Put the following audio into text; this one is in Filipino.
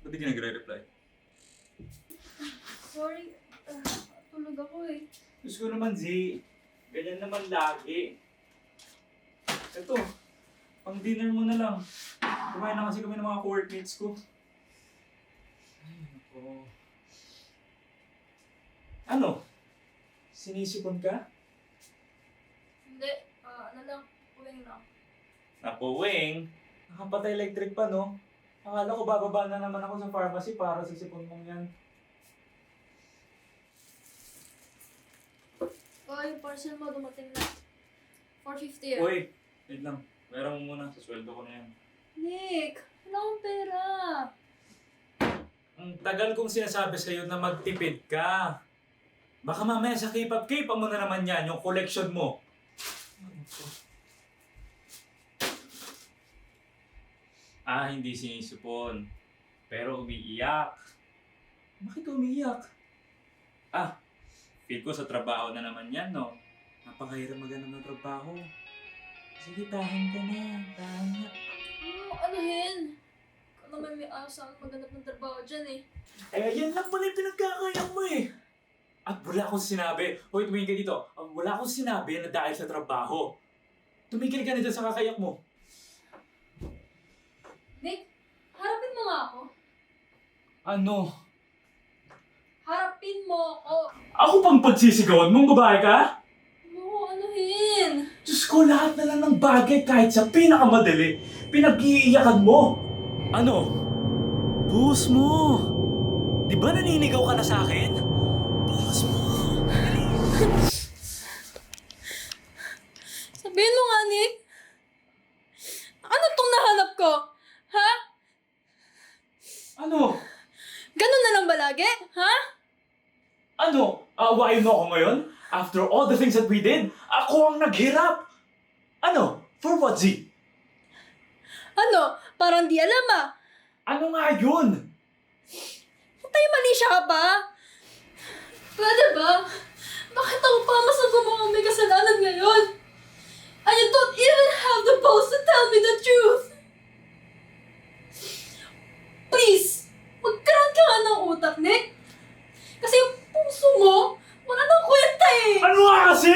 Ba't di ka nagre-reply? Sorry, tulog ako eh. Diyos ko naman, Z. Ganyan naman lagi. Ito, pang dinner mo na lang. Kumain na kasi kami ng mga co-workmates ko. Ay, nako. Ano? Sinisipon ka? Hindi, ano lang, uling lang. Napuwing. Nakapatay electric pa, no? Akala ko bababa na naman ako sa pharmacy para sa sipon mong yan. Yung parcel mo dumating na. 450 yan. Uy, wait lang. Pera mo muna. Sa sweldo ko na yan. Nick, wala akong pera. Ang tagal kong sinasabi sa'yo na magtipid ka. Baka mamaya sa K-pop mo na naman yan, yung collection mo. Hindi sinisipon. Pero umiiyak. Bakit umiiyak? Feel ko sa trabaho na naman yan, no? Napakahirap maghanap ng trabaho. Sige, tahan ka na. Tahan na. Anuhin? Ikaw naman may asang maghanap ng trabaho dyan eh. Yan lang pala yung pinagkakaya mo eh. At wala akong sinabi. Hoy, tumingin ka dito. Wala akong sinabi na dahil sa trabaho. Tumigil ka na dyan sa kakayak mo. Nick, harapin mo nga ako. Ano? Harapin mo ako. Ako pang pagsisigawan mong babae ka? No, anuhin? Diyos ko, lahat na lang ng bagay kahit sa pinakamadali, pinag-iiyakan mo. Ano? Buhos mo. Di ba naninigaw ka na sa akin? Buhos mo. Sabihin mo nga, Nick. Ano tong nahanap ko? Ha? Ano? Ganun na lang ba lagi? Ha? Ano? Aawain mo ako ngayon? After all the things that we did, ako ang naghirap. Ano? For what, Z? Ano? Parang di alam ah. Ano nga yun? Tayo mali siya ka ba? Pwede ba? Bakit ako pa mas nagmumukhang may kasalanan ngayon? And you don't even have the balls to tell me the truth! Please! Magkaroon ka nga ng utak, Nick! Kasi yung puso mo, wala nang kwenta eh! Ano nga kasi?